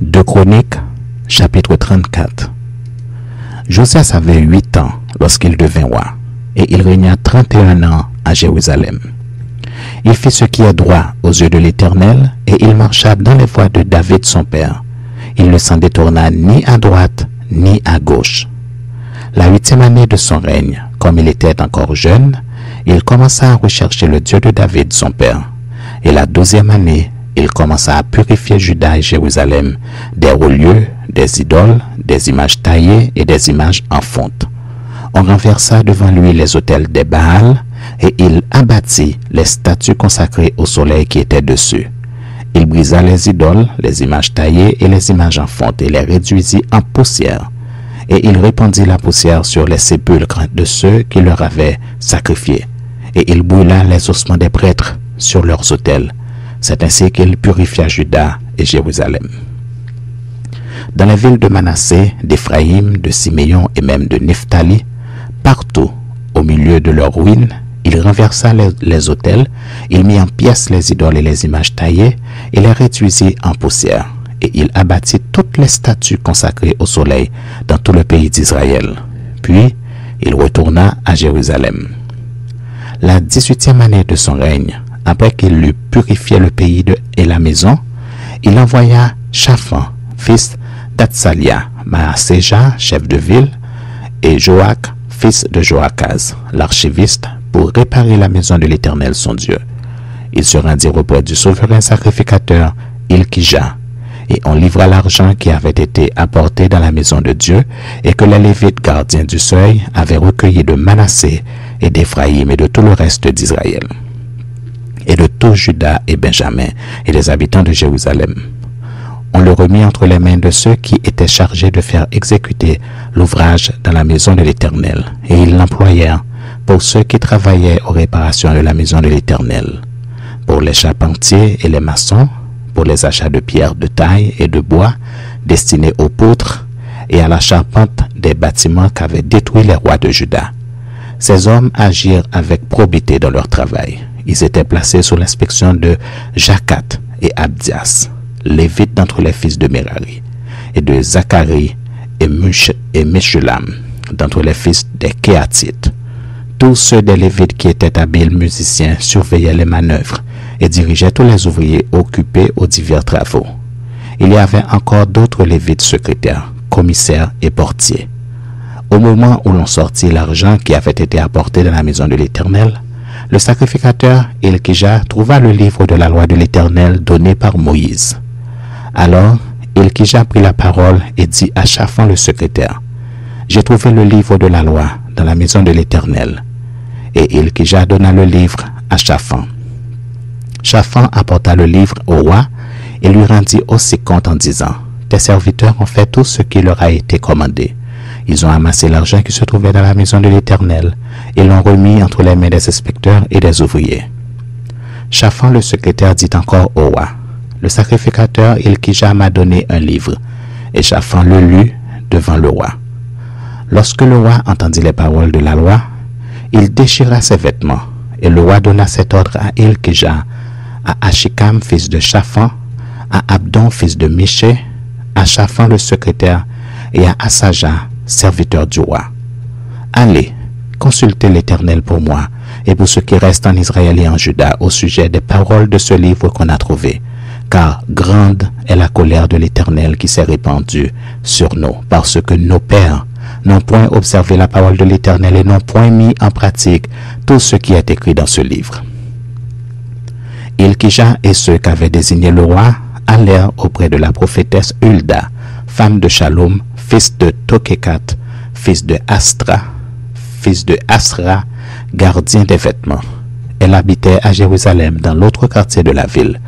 2 Chroniques, chapitre 34. Josias avait 8 ans lorsqu'il devint roi, et il régna 31 ans à Jérusalem. Il fit ce qui est droit aux yeux de l'Éternel, et il marcha dans les voies de David son père. Il ne s'en détourna ni à droite, ni à gauche. La 8e année de son règne, comme il était encore jeune, il commença à rechercher le Dieu de David son père. Et la 12e année, il commença à purifier Juda et Jérusalem des relieux, des idoles, des images taillées et des images en fonte. On renversa devant lui les autels des Baals, et il abattit les statues consacrées au soleil qui étaient dessus. Il brisa les idoles, les images taillées et les images en fonte, et les réduisit en poussière. Et il répandit la poussière sur les sépulcres de ceux qui leur avaient sacrifié. Et il brûla les ossements des prêtres sur leurs autels. C'est ainsi qu'il purifia Juda et Jérusalem. Dans les villes de Manassé, d'Éphraïm, de Siméon et même de Nephtali, partout, au milieu de leurs ruines, il renversa les autels, il mit en pièces les idoles et les images taillées, et les réduisit en poussière. Et il abattit toutes les statues consacrées au soleil dans tout le pays d'Israël. Puis, il retourna à Jérusalem. La 18e année de son règne, après qu'il eut purifié le pays et la maison, il envoya Shaphan, fils d'Atsalia, Maaséja, chef de ville, et Joach, fils de Joachaz, l'archiviste, pour réparer la maison de l'Éternel son Dieu. Ils se rendirent auprès du souverain sacrificateur Ilkija, et on livra l'argent qui avait été apporté dans la maison de Dieu et que les Lévites gardiens du seuil avaient recueilli de Manassé et d'Éphraïm et de tout le reste d'Israël, et de tout Juda et Benjamin et des habitants de Jérusalem. On le remit entre les mains de ceux qui étaient chargés de faire exécuter l'ouvrage dans la maison de l'Éternel, et ils l'employèrent pour ceux qui travaillaient aux réparations de la maison de l'Éternel, pour les charpentiers et les maçons, pour les achats de pierres de taille et de bois destinés aux poutres et à la charpente des bâtiments qu'avaient détruits les rois de Juda. Ces hommes agirent avec probité dans leur travail. Ils étaient placés sous l'inspection de Jacat et Abdias, lévites d'entre les fils de Merari, et de Zacharie et Meshulam, d'entre les fils des Kéatites. Tous ceux des Lévites qui étaient habiles musiciens surveillaient les manœuvres et dirigeaient tous les ouvriers occupés aux divers travaux. Il y avait encore d'autres Lévites secrétaires, commissaires et portiers. Au moment où l'on sortit l'argent qui avait été apporté dans la maison de l'Éternel, le sacrificateur Ilkija trouva le livre de la loi de l'Éternel donné par Moïse. Alors, Ilkija prit la parole et dit à Shaphan le secrétaire, « J'ai trouvé le livre de la loi dans la maison de l'Éternel. » Et Ilkija donna le livre à Shaphan. Shaphan apporta le livre au roi et lui rendit aussi compte en disant, « Tes serviteurs ont fait tout ce qui leur a été commandé. Ils ont amassé l'argent qui se trouvait dans la maison de l'Éternel et l'ont remis entre les mains des inspecteurs et des ouvriers. » Shaphan le secrétaire dit encore au roi, « Le sacrificateur Ilkija m'a donné un livre. » Et Shaphan le lut devant le roi. Lorsque le roi entendit les paroles de la loi, il déchira ses vêtements, et le roi donna cet ordre à Ilkija, à Achikam, fils de Shaphan, à Abdon, fils de Miché, à Shaphan le secrétaire, et à Asaja, serviteur du roi. « Allez, consultez l'Éternel pour moi, et pour ceux qui restent en Israël et en Juda, au sujet des paroles de ce livre qu'on a trouvé, car grande est la colère de l'Éternel qui s'est répandue sur nous, parce que nos pères n'ont point observé la parole de l'Éternel et n'ont point mis en pratique tout ce qui est écrit dans ce livre. » Ilkija et ceux qu'avait désigné le roi allèrent auprès de la prophétesse Hulda, femme de Shallum, fils de Tokekat, fils de Asra, gardien des vêtements. Elle habitait à Jérusalem, dans l'autre quartier de la ville.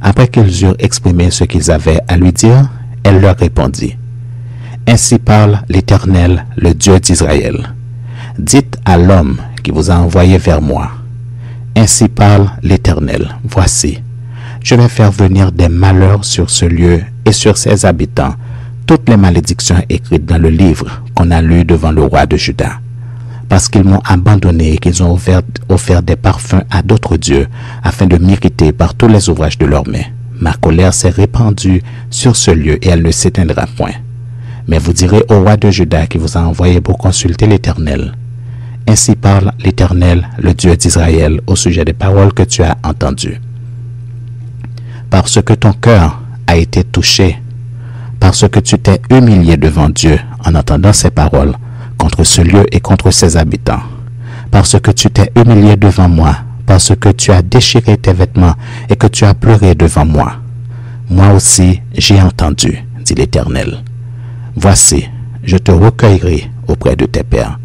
Après qu'ils eurent exprimé ce qu'ils avaient à lui dire, elle leur répondit, « Ainsi parle l'Éternel, le Dieu d'Israël. Dites à l'homme qui vous a envoyé vers moi, ainsi parle l'Éternel, voici, je vais faire venir des malheurs sur ce lieu et sur ses habitants, toutes les malédictions écrites dans le livre qu'on a lu devant le roi de Juda, parce qu'ils m'ont abandonné et qu'ils ont offert des parfums à d'autres dieux, afin de m'irriter par tous les ouvrages de leurs mains. ma colère s'est répandue sur ce lieu et elle ne s'éteindra point. Mais vous direz au roi de Juda qui vous a envoyé pour consulter l'Éternel. Ainsi parle l'Éternel, le Dieu d'Israël, au sujet des paroles que tu as entendues. Parce que ton cœur a été touché, parce que tu t'es humilié devant Dieu en entendant ces paroles contre ce lieu et contre ses habitants, parce que tu t'es humilié devant moi, parce que tu as déchiré tes vêtements et que tu as pleuré devant moi. Moi aussi, j'ai entendu, dit l'Éternel. Voici, je te recueillerai auprès de tes pères.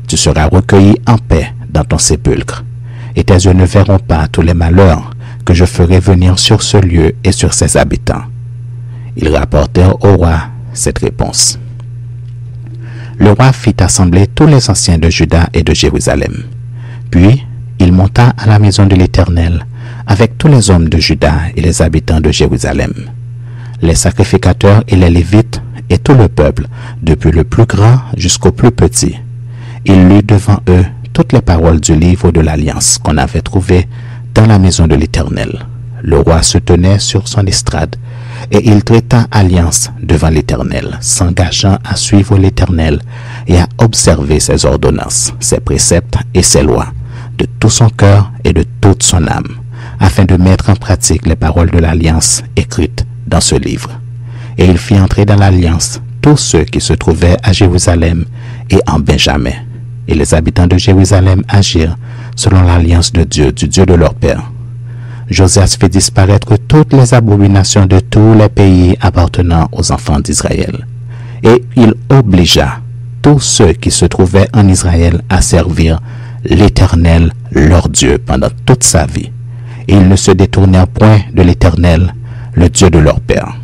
Tu seras recueilli en paix dans ton sépulcre, et tes yeux ne verront pas tous les malheurs que je ferai venir sur ce lieu et sur ses habitants. Ils rapportèrent au roi cette réponse. Le roi fit assembler tous les anciens de Juda et de Jérusalem. Puis, il monta à la maison de l'Éternel avec tous les hommes de Juda et les habitants de Jérusalem, les sacrificateurs et les Lévites et tout le peuple, depuis le plus grand jusqu'au plus petit. Il lut devant eux toutes les paroles du livre de l'Alliance qu'on avait trouvé dans la maison de l'Éternel. Le roi se tenait sur son estrade et il traita alliance devant l'Éternel, s'engageant à suivre l'Éternel et à observer ses ordonnances, ses préceptes et ses lois, de tout son cœur et de toute son âme, afin de mettre en pratique les paroles de l'Alliance écrites dans ce livre. Et il fit entrer dans l'Alliance tous ceux qui se trouvaient à Jérusalem et en Benjamin. Et les habitants de Jérusalem agirent selon l'alliance de Dieu, du Dieu de leur père. Josias fit disparaître toutes les abominations de tous les pays appartenant aux enfants d'Israël. Et il obligea tous ceux qui se trouvaient en Israël à servir l'Éternel, leur Dieu, pendant toute sa vie. Et ils ne se détournèrent point de l'Éternel, le Dieu de leur père.